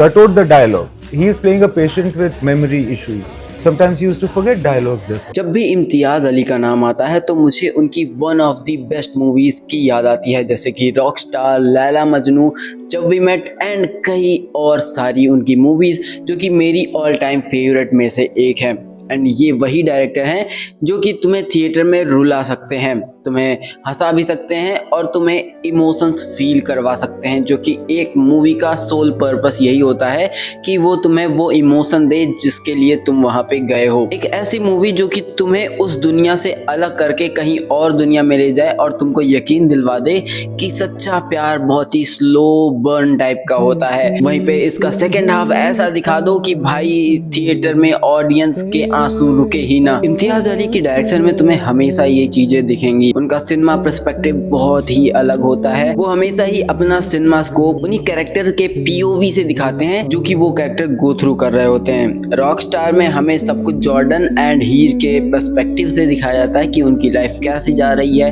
cut out the dialogue. He is playing a patient with memory issues. Sometimes he used to forget dialogues therefore. जब भी इम्तियाज़ अली का नाम आता है तो मुझे उनकी one of the best movies की याद आती है, जैसे कि रॉकस्टार, लैला मजनू, जब वी मेट एंड कई और सारी उनकी मूवीज़ जो कि मेरी ऑल टाइम फेवरेट में से एक है। एंड ये वही डायरेक्टर हैं जो कि तुम्हें थिएटर में रुला सकते हैं, तुम्हें हंसा भी सकते हैं और तुम्हें इमोशंस फील करवा सकते हैं, जो कि एक मूवी का सोल पर्पस यही होता है कि वो तुम्हें वो इमोशन दे जिसके लिए तुम वहाँ पे गए हो। एक ऐसी मूवी जो कि तुम्हें उस दुनिया से अलग करके कहीं और दुनिया में ले जाए और तुमको यकीन दिलवा दे कि सच्चा प्यार बहुत ही स्लो बर्न टाइप का होता है। वहीं पे इसका सेकेंड हाफ ऐसा दिखा दो कि भाई थिएटर में ऑडियंस के आंसू रुके ही ना। इम्तियाज अली की डायरेक्शन में तुम्हें हमेशा ये चीजें दिखेंगी। उनका सिनेमा पर्सपेक्टिव बहुत ही अलग होता है। वो हमेशा ही अपना सिनेमा स्कोप उन्हीं कैरेक्टर के पीओवी से दिखाते हैं जो कि वो कैरेक्टर गो थ्रू कर रहे होते हैं। रॉकस्टार में हमें सब कुछ जॉर्डन एंड हीर के पर्सपेक्टिव से दिखाया जाता है कि उनकी लाइफ कैसी जा रही है,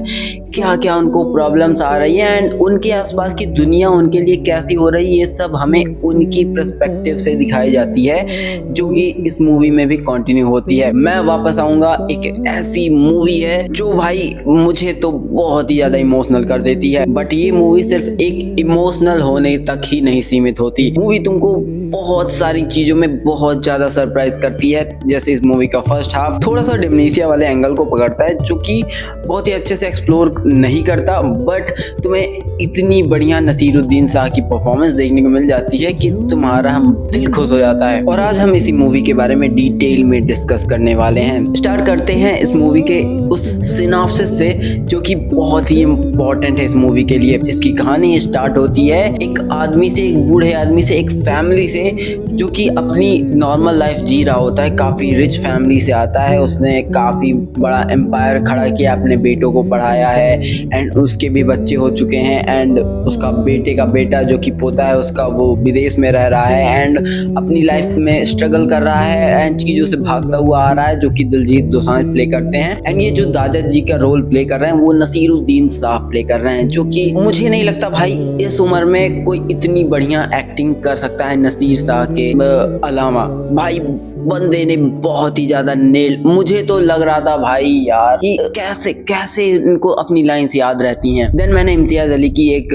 क्या क्या उनको प्रॉब्लम्स आ रही है एंड उनके आसपास की दुनिया उनके लिए कैसी हो रही है। ये सब हमें उनकी पर्सपेक्टिव से दिखाई जाती है जो कि इस मूवी में भी कंटिन्यू होती है। मैं वापस आऊंगा, एक ऐसी मूवी है जो भाई मुझे तो बहुत ही ज्यादा इमोशनल कर देती है। बट ये मूवी सिर्फ एक इमोशनल होने तक ही नहीं सीमित होती। मूवी तुमको बहुत सारी चीजों में बहुत ज्यादा सरप्राइज करती है। जैसे इस मूवी का फर्स्ट हाफ थोड़ा सा डिमनीसिया वाले एंगल को पकड़ता है जो कि बहुत ही अच्छे से एक्सप्लोर नहीं करता, बट तुम्हें इतनी बढ़िया नसीरुद्दीन शाह की परफॉर्मेंस देखने को मिल जाती है कि तुम्हारा हम दिल खुश हो जाता है। और आज हम इसी मूवी के बारे में डिटेल में डिस्कस करने वाले हैं। स्टार्ट करते हैं इस मूवी के उस सिनॉप्सिस से जो कि बहुत ही इम्पोर्टेंट है इस मूवी के लिए। इसकी कहानी स्टार्ट होती है एक आदमी से, एक बूढ़े आदमी से, एक फैमिली से जो कि अपनी नॉर्मल लाइफ जी रहा होता है। काफ़ी रिच फैमिली से आता है, उसने काफ़ी बड़ा एम्पायर खड़ा किया, अपने बेटों को पढ़ाया है एंड उसके भी बच्चे हो चुके हैं एंड उसका बेटे का बेटा जो कि पोता है उसका, वो विदेश में रह रहा है एंड अपनी लाइफ में स्ट्रगल कर रहा है एंड चीज़ों से भागता हुआ आ रहा है, जो कि दिलजीत दोसांझ प्ले करते हैं। एंड ये जो दाजद जी का रोल प्ले कर रहे हैं वो नसीरुद्दीन शाह प्ले कर रहे हैं, जो कि मुझे नहीं लगता भाई इस उम्र में कोई इतनी बढ़िया एक्टिंग कर सकता है नसीर शाह के अलावा। भाई बंदे ने बहुत ही ज्यादा नेल, मुझे तो लग रहा था भाई यार कि कैसे कैसे इनको अपनी लाइंस याद रहती हैं। देन मैंने इम्तियाज अली की एक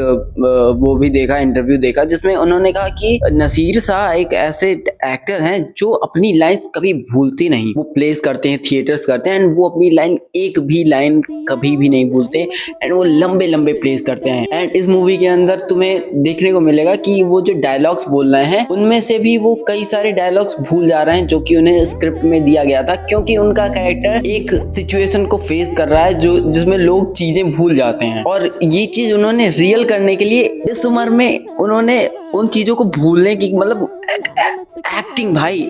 वो भी देखा, इंटरव्यू देखा जिसमें उन्होंने कहा कि नसीर शाह एक ऐसे एक्टर हैं जो अपनी लाइंस कभी भूलते नहीं। वो प्लेस करते हैं, थिएटर्स करते हैं एंड वो अपनी लाइन, एक भी लाइन कभी भी नहीं भूलते एंड वो लंबे लंबे प्लेस करते हैं। एंड इस मूवी के अंदर तुम्हें देखने को मिलेगा कि वो जो डायलॉग्स बोल रहे हैं उनमें से भी वो कई सारे डायलॉग्स भूल जा रहे हैं जो कि उन्हें स्क्रिप्ट में दिया गया था, क्योंकि उनका कैरेक्टर एक सिचुएशन को फेस कर रहा है जो जिसमें लोग चीजें भूल जाते हैं। और ये चीज उन्होंने रियल करने के लिए इस उम्र में उन्होंने उन चीजों को भूलने की मतलब एक्टिंग भाई,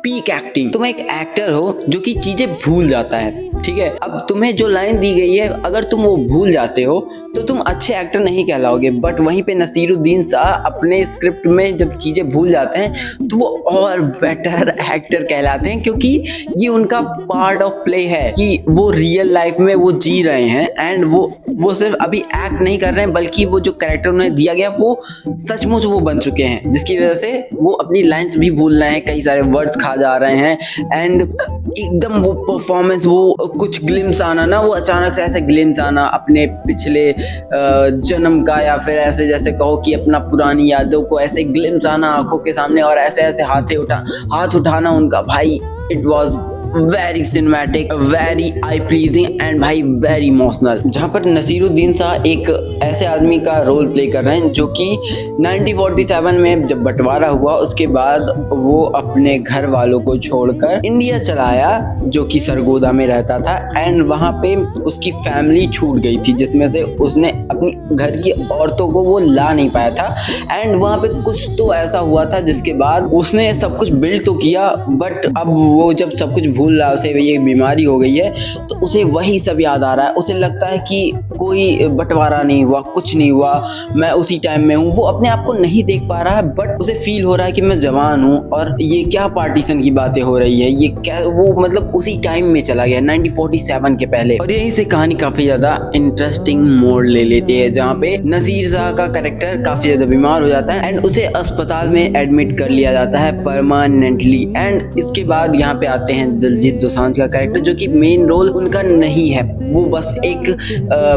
पीक एक्टिंग। तुम एक एक्टर हो जो कि चीजें भूल जाता है, ठीक है। अब तुम्हें जो लाइन दी गई है अगर तुम वो भूल जाते हो तो तुम अच्छे एक्टर नहीं कहलाओगे। बट वहीं पे नसीरुद्दीन शाह अपने स्क्रिप्ट में जब चीजें भूल जाते हैं तो वो और बेटर एक्टर कहलाते हैं, क्योंकि ये उनका पार्ट ऑफ प्ले है कि वो रियल लाइफ में वो जी रहे हैं एंड वो सिर्फ अभी एक्ट नहीं कर रहे हैं बल्कि वो जो कैरेक्टर उन्हें दिया गया वो सचमुच वो बन चुके हैं, जिसकी वजह से वो अपनी लाइंस भी भूल रहे हैं, कई सारे वर्ड्स खा जा रहे हैं एंड एकदम वो परफॉर्मेंस, वो कुछ ग्लिम्स आना ना, वो अचानक से ऐसे ग्लिम्स आना अपने पिछले जन्म का, या फिर ऐसे जैसे कहो कि अपना पुरानी यादों को ऐसे ग्लिम्स आना आंखों के सामने और ऐसे ऐसे हाथ उठाना उनका। भाई it was very cinematic, very I pleasing and भाई वेरी इमोशनल। जहाँ पर नसीरुद्दीन शाह एक ऐसे आदमी का रोल प्ले कर रहे हैं जो कि 1947 में जब बंटवारा हुआ उसके बाद वो अपने घर वालों को छोड़कर इंडिया चला आया, जो कि सरगोदा में रहता था एंड वहाँ पे उसकी फैमिली छूट गई थी जिसमें से उसने अपनी घर की औरतों को वो ला नहीं पाया था एंड वहाँ पे कुछ तो ऐसा हुआ था जिसके बाद उसने सब कुछ बिल्ड तो किया बट अब वो जब सब कुछ भूल रहा है, उसे ये बीमारी हो गई है, तो उसे वही सब याद आ रहा है। उसे लगता है कि कोई बंटवारा नहीं हुआ, कुछ नहीं हुआ, मैं उसी टाइम में हूँ। वो अपने आप को नहीं देख पा रहा है, बट उसे फील हो रहा है कि मैं जवान हूँ और ये क्या पार्टीशन की बातें हो रही है, ये क्या, वो मतलब उसी टाइम में चला गया 1947 के पहले। और यहीं से कहानी काफी ज्यादा इंटरेस्टिंग मोड़ ले लेती है, जहाँ पे नसीर शाह का कैरेक्टर काफी ज्यादा बीमार हो जाता है एंड उसे अस्पताल में एडमिट कर लिया जाता है परमानेंटली। एंड इसके बाद यहाँ पे आते हैं दिलजीत दोसांझ का कैरेक्टर, जो कि मेन रोल उनका नहीं है, वो बस एक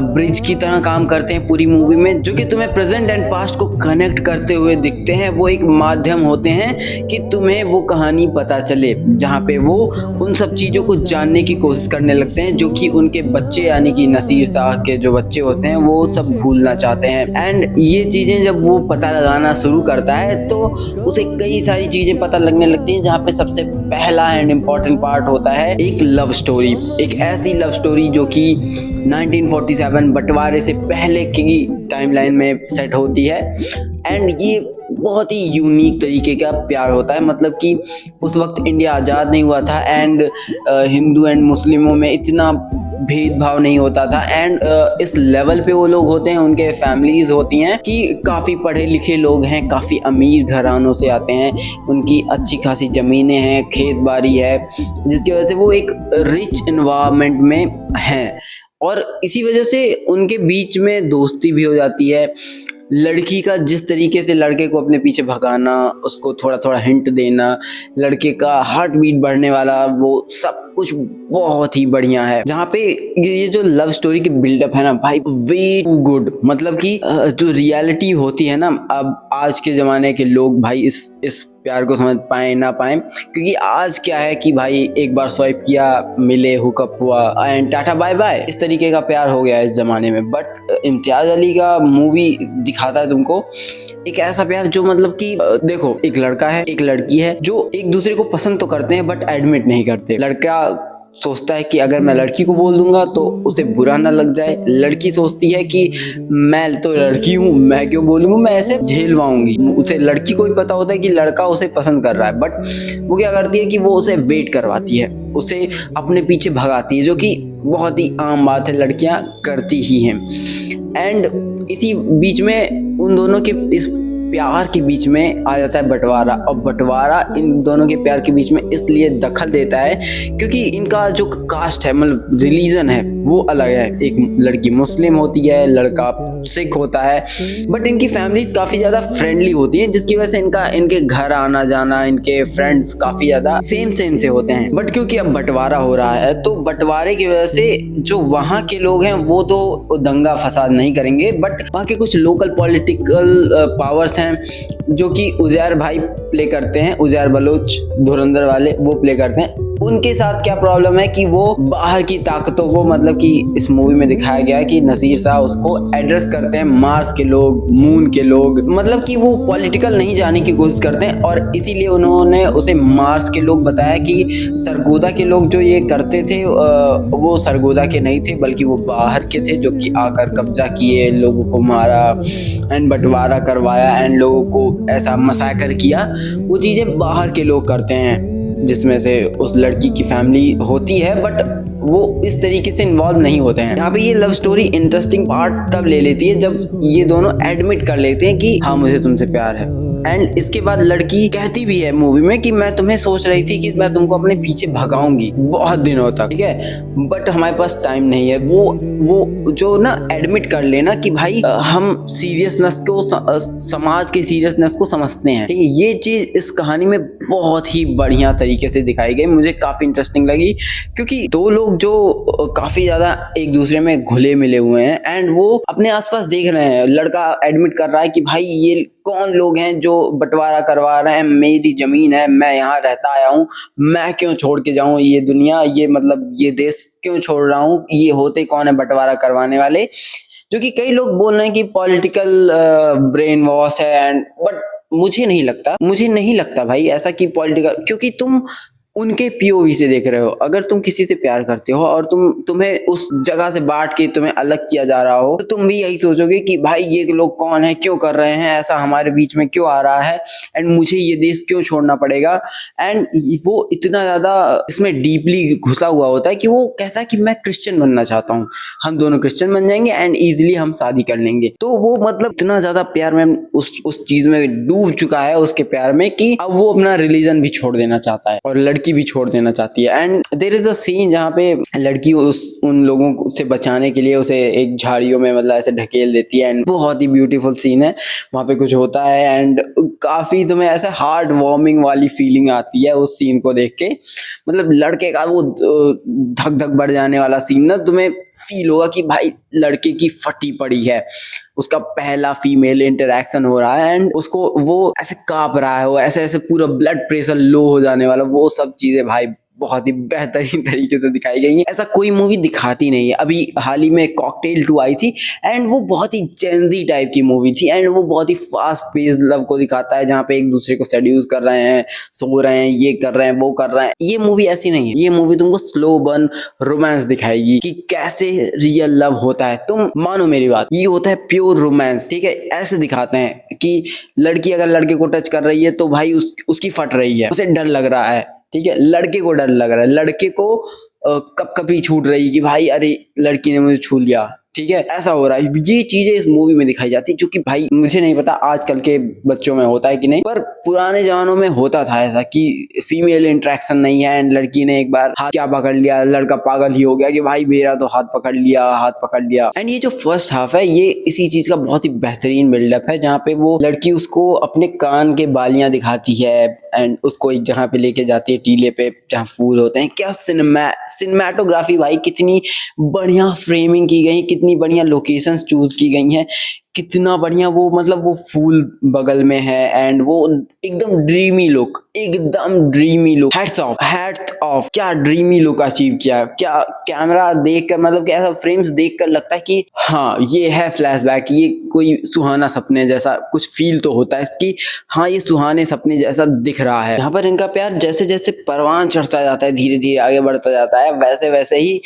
ब्रिज की तरह काम करते हैं पूरी मूवी में, जो कि तुम्हें प्रेजेंट एंड पास्ट को कनेक्ट करते हुए दिखते हैं। वो एक माध्यम होते हैं कि तुम्हें वो कहानी पता चले, जहाँ पे वो उन सब चीज़ों को जानने की कोशिश करने लगते हैं जो कि उनके बच्चे यानी कि नसीर शाह के जो बच्चे होते हैं वो सब भूलना चाहते हैं। एंड ये चीज़ें जब वो पता लगाना शुरू करता है तो उसे कई सारी चीज़ें पता लगने लगती हैं, जहाँ पे सबसे पहला एंड इम्पॉर्टेंट पार्ट होता है एक लव स्टोरी, एक ऐसी लव स्टोरी जो कि 1947 बंटवारे से पहले की टाइमलाइन में सेट होती है। एंड ये बहुत ही यूनिक तरीके का प्यार होता है, मतलब कि उस वक्त इंडिया आज़ाद नहीं हुआ था एंड हिंदू एंड मुस्लिमों में इतना भेदभाव नहीं होता था। एंड इस लेवल पे वो लोग होते हैं, उनके फैमिलीज होती हैं कि काफ़ी पढ़े लिखे लोग हैं, काफ़ी अमीर घरानों से आते हैं, उनकी अच्छी खासी ज़मीनें हैं, खेत बाड़ी है, जिसकी वजह से वो एक रिच इन्वायरमेंट में हैं। और इसी वजह से उनके बीच में दोस्ती भी हो जाती है। लड़की का जिस तरीके से लड़के को अपने पीछे भगाना, उसको थोड़ा थोड़ा हिंट देना, लड़के का हार्ट बीट बढ़ने वाला, वो सब कुछ बहुत ही बढ़िया है। जहाँ पे ये जो लव स्टोरी की बिल्डअप है ना भाई, वे टू गुड, मतलब कि जो रियलिटी होती है ना, अब आज के ज़माने के लोग भाई इस प्यार को समझ पाए ना पाए, क्योंकि आज क्या है कि भाई एक बार स्वाइप किया, मिले, हुकअप हुआ एंड टाटा बाय बाय, इस तरीके का प्यार हो गया है इस ज़माने में। बट इम्तियाज़ अली का मूवी दिखाता है तुमको एक ऐसा प्यार जो मतलब कि देखो, एक लड़का है, एक लड़की है, जो एक दूसरे को पसंद तो करते हैं बट एडमिट नहीं करते। लड़का सोचता है कि अगर मैं लड़की को बोल दूंगा तो उसे बुरा ना लग जाए, लड़की सोचती है कि मैं तो लड़की हूँ, मैं क्यों बोलूँगा, मैं ऐसे झेलवाऊंगी। उसे लड़की को भी पता होता है कि लड़का उसे पसंद कर रहा है, बट वो क्या करती है कि वो उसे वेट करवाती है, उसे अपने पीछे भगाती है, जो कि बहुत ही आम बात है, लड़कियां करती ही हैं। एंड इसी बीच में उन दोनों के इस प्यार के बीच में आ जाता है बंटवारा, और बंटवारा इन दोनों के प्यार के बीच में इसलिए दखल देता है क्योंकि इनका जो कास्ट है, मतलब रिलीजन है, वो अलग है। एक लड़की मुस्लिम होती है, लड़का सिख होता है, बट इनकी फैमिलीज काफ़ी ज़्यादा फ्रेंडली होती हैं, जिसकी वजह से इनके घर आना जाना, इनके फ्रेंड्स काफ़ी ज़्यादा सेम से होते हैं। बट क्योंकि अब बंटवारा हो रहा है, तो बंटवारे की वजह से जो वहाँ के लोग हैं वो तो दंगा फसाद नहीं करेंगे, बट वहाँ के कुछ लोकल पॉलिटिकल पावर्स हैं जो कि उजैर भाई प्ले करते हैं, उजैर बलोच धुरंधर वाले वो प्ले करते हैं। उनके साथ क्या प्रॉब्लम है कि वो बाहर की ताकतों को, मतलब कि इस मूवी में दिखाया गया है कि नसीर शाह उसको एड्रेस करते हैं मार्स के लोग, मून के लोग, मतलब कि वो पॉलिटिकल नहीं जाने की कोशिश करते हैं, और इसीलिए उन्होंने उसे मार्स के लोग बताया कि सरगोदा के लोग जो ये करते थे वो सरगोदा के नहीं थे, बल्कि वो बाहर के थे, जो कि आकर कब्जा किए, लोगों को मारा एंड बंटवारा करवाया एंड लोगों को ऐसा मसाकर किया। वो चीज़ें बाहर के लोग करते हैं, जिसमें से उस लड़की की फैमिली होती है, बट वो इस तरीके से इन्वॉल्व नहीं होते हैं। यहाँ पे ये लव स्टोरी इंटरेस्टिंग पार्ट तब ले लेती है जब ये दोनों एडमिट कर लेते हैं कि हाँ मुझे तुमसे प्यार है। एंड इसके बाद लड़की कहती भी है मूवी में कि मैं तुम्हें सोच रही थी कि मैं तुमको अपने पीछे भगाऊंगी बहुत दिनों तक, ठीक है, बट हमारे पास टाइम नहीं है। वो जो ना एडमिट कर लेना कि भाई हम सीरियसनेस को, समाज की सीरियसनेस को समझते हैं, ठीक है, ये चीज इस कहानी में बहुत ही बढ़िया तरीके से दिखाई गई, मुझे काफी इंटरेस्टिंग लगी, क्योंकि दो लोग जो काफी ज्यादा एक दूसरे में घुले मिले हुए हैं एंड वो अपने आसपास देख रहे हैं। लड़का एडमिट कर रहा है कि भाई ये कौन लोग हैं जो बंटवारा करवा रहे हैं, मेरी जमीन है, मैं यहाँ रहता आया हूँ, मैं क्यों छोड़ के जाऊँ ये दुनिया, ये मतलब ये देश क्यों छोड़ रहा हूँ, ये होते कौन है बंटवारा करवाने वाले, जो कि कई लोग बोल रहे हैं कि पॉलिटिकल ब्रेन वॉश है। एंड बट मुझे नहीं लगता भाई ऐसा कि पॉलिटिकल, क्योंकि तुम उनके पीओवी से देख रहे हो। अगर तुम किसी से प्यार करते हो और तुम्हें उस जगह से बांट के तुम्हें अलग किया जा रहा हो, तो तुम भी यही सोचोगे कि भाई ये लोग कौन है, क्यों कर रहे हैं ऐसा, हमारे बीच में क्यों आ रहा है, एंड मुझे ये देश क्यों छोड़ना पड़ेगा। एंड वो इतना ज्यादा इसमें डीपली घुसा हुआ होता है कि वो कहता है कि मैं क्रिश्चियन बनना चाहता हूँ, हम दोनों क्रिश्चियन बन जाएंगे एंड इजीली हम शादी कर लेंगे। तो वो मतलब इतना ज्यादा प्यार में उस चीज में डूब चुका है, उसके प्यार में, कि अब वो अपना रिलीजन भी छोड़ देना चाहता है और लड़की भी छोड़ देना चाहती है। And there is a scene जहाँ पे लड़की उन लोगों से बचाने के लिए उसे एक झाड़ियों में मतलब ऐसे ढकेल देती है, एंड बहुत ही ब्यूटीफुल सीन है। वहां पे कुछ होता है एंड काफी तुम्हें ऐसे हार्ट वार्मिंग वाली फीलिंग आती है उस सीन को देख के। मतलब लड़के का वो धक धक बढ़ जाने वाला सीन ना, तुम्हें फील होगा कि भाई लड़के की फटी पड़ी है, उसका पहला फीमेल इंटरेक्शन हो रहा है एंड उसको वो ऐसे कांप रहा है, वो ऐसे ऐसे पूरा ब्लड प्रेशर लो हो जाने वाला, वो सब चीजें भाई बहुत ही बेहतरीन तरीके से दिखाई गई है। ऐसा कोई मूवी दिखाती नहीं है। अभी हाल ही में कॉकटेल 2 आई थी एंड वो बहुत ही जेंजी टाइप की मूवी थी एंड वो बहुत ही फास्ट पेस लव को दिखाता है, जहाँ पे एक दूसरे को सेड्यूस कर रहे हैं, सो रहे हैं, ये कर रहे हैं, वो कर रहे हैं। ये मूवी ऐसी नहीं है। ये मूवी तुमको स्लो बर्न रोमांस दिखाएगी कि कैसे रियल लव होता है। तुम मानो मेरी बात, ये होता है प्योर रोमांस, ठीक है। ऐसे दिखाते हैं कि लड़की अगर लड़के को टच कर रही है तो भाई उसकी फट रही है, उसे डर लग रहा है, ठीक है। लड़के को डर लग रहा है, लड़के को कप कपी छूट रही कि भाई अरे लड़की ने मुझे छू लिया, ठीक है, ऐसा हो रहा है। ये चीजें इस मूवी में दिखाई जाती है, जो कि भाई मुझे नहीं पता आजकल के बच्चों में होता है कि नहीं, पर पुराने जमानों में होता था ऐसा कि फीमेल इंटरेक्शन नहीं है एंड लड़की ने एक बार हाथ क्या पकड़ लिया, लड़का पागल ही हो गया कि भाई मेरा तो हाथ पकड़ लिया, हाथ पकड़ लिया। एंड ये जो फर्स्ट हाफ है ये इसी चीज का बहुत ही बेहतरीन बिल्डअप है, जहाँ पे वो लड़की उसको अपने कान के बालियां दिखाती है एंड उसको एक जगह पे लेके जाती है, टीले पे जहाँ फूल होते हैं। क्या सिनेमाटोग्राफी भाई, कितनी बढ़िया फ्रेमिंग की गई, कितनी बढ़िया लोकेशंस चूज की गई हैं, कितना बढ़िया वो मतलब वो फूल बगल में है एंड वो एकदम ड्रीमी लुक, एकदम ड्रीमी लुक। हैट्स ऑफ, क्या ड्रीमी लुक अचीव किया। क्या कैमरा देखकर मतलब कि ऐसा फ्रेम्स देखकर लगता है कि हाँ ये है फ्लैशबैक, ये कोई सुहाना सपने जैसा कुछ फील तो होता है कि हाँ ये सुहाने सपने जैसा दिख रहा है। यहाँ पर इनका प्यार जैसे जैसे परवान चढ़ता जाता है, धीरे धीरे आगे बढ़ता जाता है, वैसे वैसे ही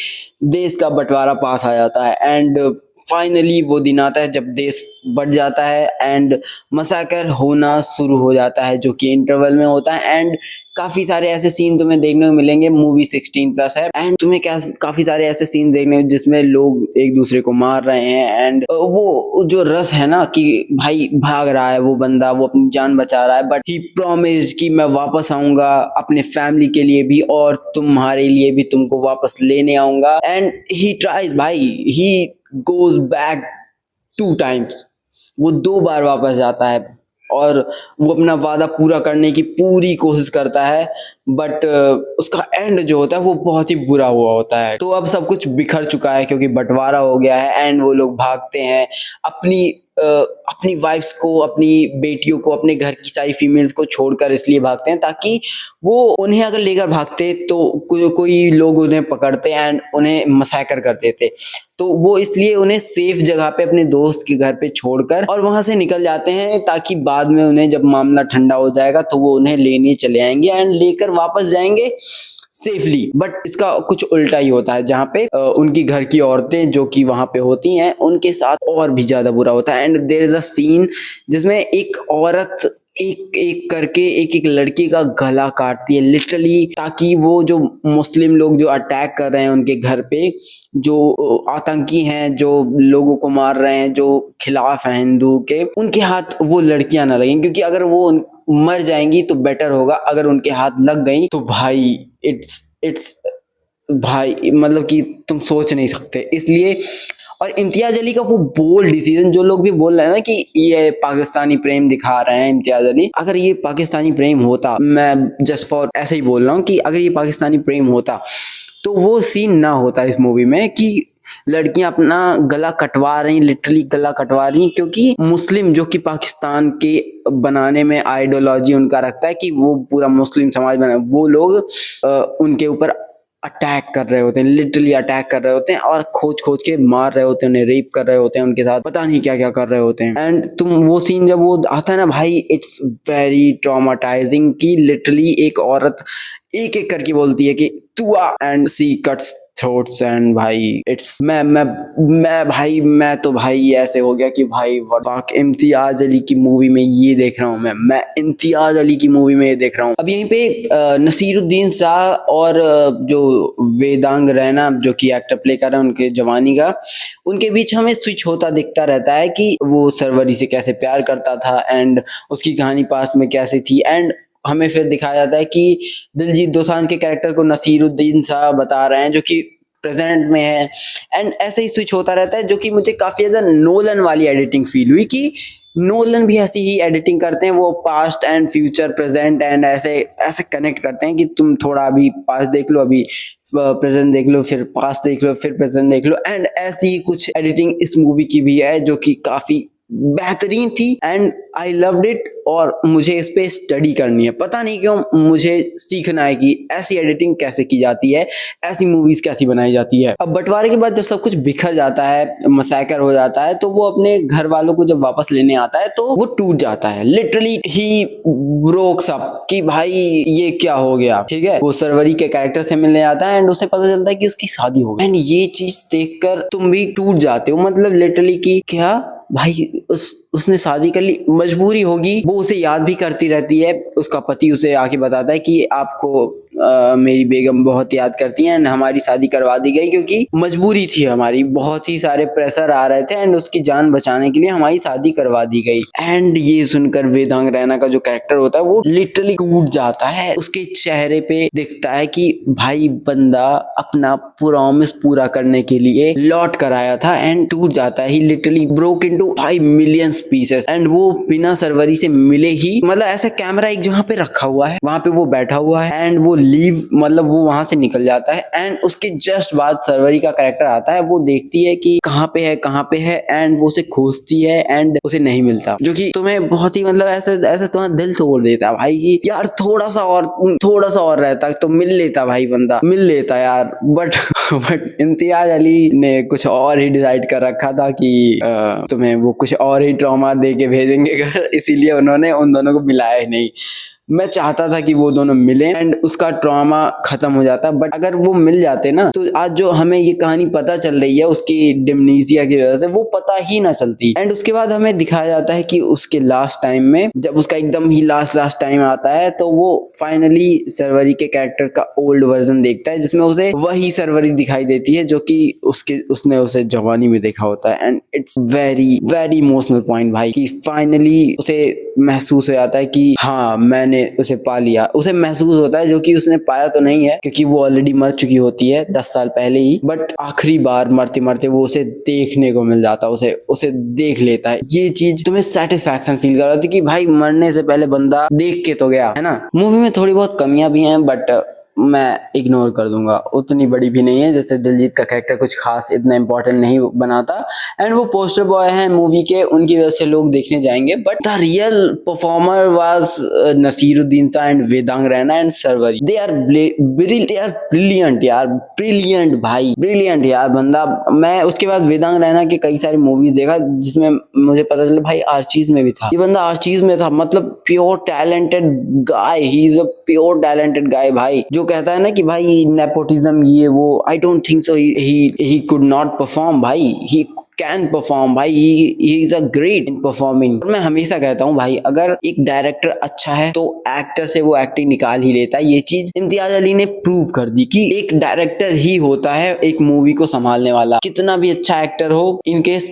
देश का बंटवारा पास आ जाता है एंड फाइनली वो दिन आता है जब देश बढ़ जाता है एंड मसाकर होना शुरू हो जाता है, जो कि इंटरवल में होता है। एंड काफी सारे ऐसे सीन तुम्हें देखने को मिलेंगे, मूवी 16+ है एंड तुम्हें काफी सारे ऐसे सीन देखने जिसमें लोग एक दूसरे को मार रहे हैं एंड वो जो रस है ना कि भाई भाग रहा है वो बंदा, वो अपनी जान बचा रहा है, बट ही प्रॉमिस्ड कि मैं वापस आऊंगा अपने फैमिली के लिए भी और तुम्हारे लिए भी, तुमको वापस लेने आऊंगा। एंड ही ट्राइज भाई, ही गोज बैक 2 टाइम्स, वो 2 बार वापस जाता है और वो अपना वादा पूरा करने की पूरी कोशिश करता है, बट उसका एंड जो होता है वो बहुत ही बुरा हुआ होता है। तो अब सब कुछ बिखर चुका है क्योंकि बंटवारा हो गया है एंड वो लोग भागते हैं अपनी वाइफ्स को, अपनी बेटियों को, अपने घर की सारी फीमेल्स को छोड़कर इसलिए भागते हैं ताकि वो उन्हें अगर लेकर भागते तो कोई लोग उन्हें पकड़ते एंड उन्हें मसैकर कर देते। तो वो इसलिए उन्हें सेफ जगह पे अपने दोस्त के घर पे छोड़कर और वहां से निकल जाते हैं ताकि बाद में उन्हें जब मामला ठंडा हो जाएगा तो वो उन्हें लेने चले आएंगे एंड लेकर वापस जाएंगे सेफली। बट इसका कुछ उल्टा ही होता है, जहाँ पे उनकी घर की औरतें जो कि वहां पे होती हैं उनके साथ और भी ज्यादा बुरा होता है। And there is a scene जिसमें एक औरत एक एक करके एक लड़की का गला काटती है लिटरली, ताकि वो जो मुस्लिम लोग जो अटैक कर रहे हैं उनके घर पे, जो आतंकी हैं, जो लोगों को मार रहे हैं, जो खिलाफ हैं हिंदू के, उनके हाथ वो लड़कियां ना लगें, क्योंकि अगर वो मर जाएंगी तो बेटर होगा। अगर उनके हाथ लग गई तो भाई इट्स भाई मतलब कि तुम सोच नहीं सकते। इसलिए और इम्तियाज अली का वो बोल्ड डिसीजन, जो लोग भी बोल रहे हैं ना कि ये पाकिस्तानी प्रेम दिखा रहे हैं इम्तियाज अली, अगर ये पाकिस्तानी प्रेम होता, मैं जस्ट फॉर ऐसे ही बोल रहा हूँ कि अगर ये पाकिस्तानी प्रेम होता तो वो सीन ना होता इस मूवी में कि लड़कियां अपना गला कटवा रही, लिटरली गला कटवा रही, क्योंकि मुस्लिम जो कि पाकिस्तान के बनाने में आइडियोलॉजी उनका रखता है कि वो पूरा मुस्लिम समाज बना, वो लोग उनके ऊपर अटैक कर रहे होते हैं, लिटरली अटैक कर रहे होते हैं और खोज खोज के मार रहे होते हैं, उन्हें रेप कर रहे होते हैं, उनके साथ पता नहीं क्या क्या कर रहे होते हैं। एंड तुम वो सीन जब वो आता है ना भाई, इट्स वेरी ट्रॉमाटाइजिंग कि लिटरली एक औरत एक एक करके बोलती है कि तू आ, and she cuts throats. And भाई इट्स मैं भाई, मैं तो भाई ऐसे हो गया कि भाई वाक, इम्तियाज अली की मूवी में ये देख रहा हूँ मैं इम्तियाज अली की मूवी में ये देख रहा हूँ। अब यहीं पे नसीरुद्दीन शाह और जो वेदांग रैना जो कि एक्टर प्ले कर रहे हैं उनके जवानी का, उनके बीच हमें स्विच होता दिखता रहता है कि वो सरवरी से कैसे प्यार करता था एंड उसकी कहानी पास्ट में कैसे थी। एंड हमें फिर दिखाया जाता है कि दिलजीत दोसांझ के कैरेक्टर को नसीरुद्दीन शाह बता रहे हैं जो कि प्रेजेंट में है। एंड ऐसे ही स्विच होता रहता है, जो कि मुझे काफी ज्यादा नोलन वाली एडिटिंग फील हुई कि नोलन भी ऐसी ही एडिटिंग करते हैं, वो past and future present and ऐसे ऐसे कनेक्ट करते हैं कि तुम थोड़ा अभी पास्ट देख लो, अभी प्रेजेंट देख लो, फिर पास्ट देख लो, फिर प्रेजेंट देख लो। एंड ऐसी ही कुछ एडिटिंग इस मूवी की भी है जो कि काफी बेहतरीन थी एंड आई लव्ड इट। और मुझे इस पे स्टडी करनी है, पता नहीं क्यों मुझे सीखना है कि ऐसी एडिटिंग कैसे की जाती है, ऐसी मूवीज कैसी बनाई जाती है। अब बंटवारे के बाद जब सब कुछ बिखर जाता है, मसैकर हो जाता है, तो वो अपने घर वालों को जब वापस लेने आता है तो वो टूट जाता है, लिटरली ही ब्रोक्स अप कि भाई ये क्या हो गया। ठीक है, वो सरवरी के कैरेक्टर से मिलने आता है एंड उसे पता चलता है कि उसकी शादी हो गई। एंड ये चीज देखकर तुम भी टूट जाते हो, मतलब लिटरली कि क्या भाई उसने शादी कर ली, मजबूरी होगी। वो उसे याद भी करती रहती है, उसका पति उसे आके बताता है कि आपको मेरी बेगम बहुत याद करती है एंड हमारी शादी करवा दी गई क्योंकि मजबूरी थी हमारी, बहुत ही सारे प्रेशर आ रहे थे एंड उसकी जान बचाने के लिए हमारी शादी करवा दी गई। एंड ये सुनकर वेदांग रैना का जो कैरेक्टर होता है वो लिटरली टूट जाता है, उसके चेहरे पे दिखता है कि भाई बंदा अपना प्रॉमिस पूरा करने के लिए लौट कर आया था एंड टूट जाता है। He literally broke into 5 million pieces and वो बिना सरवरी से मिले ही, मतलब ऐसा कैमरा एक जगह पे रखा हुआ है, वहां पे वो बैठा हुआ है एंड वो लीव, मतलब वो वहां से निकल जाता है एंड उसके जस्ट बाद सरवरी का कैरेक्टर आता है। वो देखती है कि कहाँ पे है एंड वो उसे खोजती है एंड उसे नहीं मिलता, जो कि तुम्हें बहुत ही मतलब ऐसे ऐसे तुम्हारा दिल तोड़ देता है भाई कि यार थोड़ा सा और रहता तो मिल लेता, भाई बंदा मिल लेता यार। बट इम्तियाज अली ने कुछ और ही डिसाइड कर रखा था कि तुम्हें वो कुछ और ही ट्रॉमा दे के भेजेंगे घर, इसीलिए उन्होंने उन दोनों को मिलाया ही नहीं। मैं चाहता था कि वो दोनों मिले एंड उसका ट्रॉमा खत्म हो जाता, बट अगर वो मिल जाते ना तो आज जो हमें ये कहानी पता चल रही है उसकी डिमनीजिया की वजह से, वो पता ही ना चलती। एंड उसके बाद हमें दिखाया जाता है कि उसके लास्ट टाइम में, जब उसका एकदम ही लास्ट टाइम आता है, तो वो फाइनली सरवरी के कैरेक्टर का ओल्ड वर्जन देखता है जिसमें उसे वही सरवरी दिखाई देती है जो कि उसने उसे जवानी में देखा होता है। And it's very very emotional point भाई कि फाइनली उसे महसूस हो जाता है कि हाँ मैंने उसे पा लिया। उसे महसूस होता है, जो कि उसने पाया तो नहीं है क्योंकि वो ऑलरेडी मर चुकी होती है 10 साल पहले ही, बट आखिरी बार मरते मरते वो उसे देखने को मिल जाता है, उसे देख लेता है। ये चीज तुम्हें सेटिस्फैक्शन फील कराती कि भाई मरने से पहले बंदा देख के तो गया है ना। मूवी में थोड़ी बहुत कमियां भी हैं बट मैं इग्नोर कर दूंगा, उतनी बड़ी भी नहीं है। जैसे दिलजीत का कैरेक्टर कुछ खास इतना इंपॉर्टेंट नहीं बनाता एंड वो पोस्टर बॉय हैं मूवी के, उनकी वजह से लोग देखने जाएंगे, but the real performer was Naseeruddin Shah and Vedang Raina and Sharvari. They are brilliant यार, ब्रिलियंट भाई, ब्रिलियंट यार बंदा। मैं उसके बाद वेदांग रैना के कई सारी मूवीज देखा जिसमें मुझे पता चला भाई आर्चीज में भी था, ये बंदा आर्चीज में था, मतलब pure talented guy, he is a pure talented guy भाई। जो कहता है ना कि भाई नेपोटिज्म ये वो, I don't think so, he could not perform भाई, ही कैन परफॉर्म भाई, he is a great in performing. मैं हमेशा कहता हूँ भाई अगर एक डायरेक्टर अच्छा है तो एक्टर से वो एक्टिंग निकाल ही लेता है। ये चीज इम्तियाज अली ने प्रूव कर दी कि एक डायरेक्टर ही होता है एक मूवी को संभालने वाला, कितना भी अच्छा एक्टर हो। In case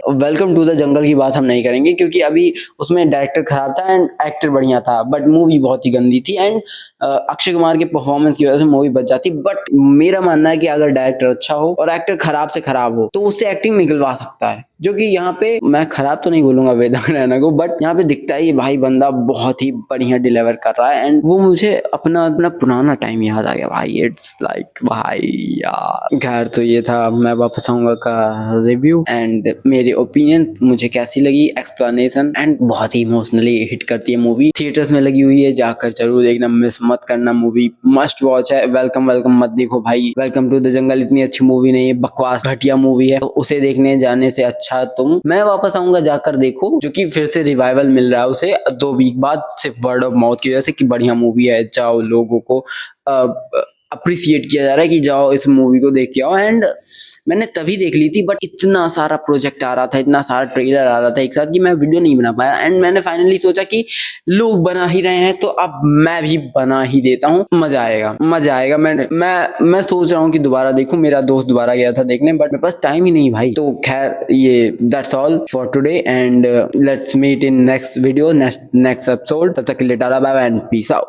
welcome to the jungle की बात हम नहीं करेंगे क्योंकि अभी उसमें डायरेक्टर खराब था एंड एक्टर बढ़िया था, बट मूवी बहुत ही गंदी थी एंड अक्षय कुमार के परफॉर्मेंस की वजह से मूवी बच जाती। बट मेरा मानना है कि अगर डायरेक्टर अच्छा हो और एक्टर खराब से खराब हो तो उससे एक्टिंग रेटिंग निकलवा सकता है, जो कि यहाँ पे मैं खराब तो नहीं बोलूंगा वेदांत रैना को, बट यहाँ पे दिखता है ये भाई बंदा बहुत ही बढ़िया डिलीवर कर रहा है। एंड वो मुझे अपना अपना पुराना टाइम याद आ गया भाई। इट्स लाइक भाई यार। खैर तो ये था मैं वापस आऊंगा का रिव्यू एंड मेरे ओपिनियन मुझे कैसी लगी, एक्सप्लेनेशन। एंड बहुत ही इमोशनली हिट करती है मूवी, थिएटर्स में लगी हुई है, जाकर जरूर देखना, मिस मत करना। मूवी मस्ट वॉच है। वेलकम वेलकम मत देखो भाई, वेलकम टू द जंगल इतनी अच्छी मूवी नहीं है, बकवास घटिया मूवी है। तो उसे देखने जाने से अच्छा तुम मैं वापस आऊंगा जाकर देखो, जो कि फिर से रिवाइवल मिल रहा है उसे 2 वीक बाद, सिर्फ वर्ड ऑफ माउथ की वजह से कि बढ़िया मूवी है, जाओ लोगों को अप्रिसिएट किया जा रहा है कि जाओ इस मूवी को देख के आओ। एंड मैंने तभी देख ली थी, बट इतना सारा प्रोजेक्ट आ रहा था, इतना सारा ट्रेलर आ रहा था एक साथ कि मैं वीडियो नहीं बना पाया। एंड मैंने फाइनली सोचा कि लोग बना ही रहे हैं तो अब मैं भी बना ही देता हूँ, मजा आएगा मजा आएगा। मैं सोच रहा हूँ कि दोबारा देखूं, मेरा दोस्त दोबारा गया था देखने, बट मेरे पास टाइम ही नहीं भाई। तो खैर ये that's all for today and let's meet in next video, next episode. तब तक के लिए tata bye bye and peace out.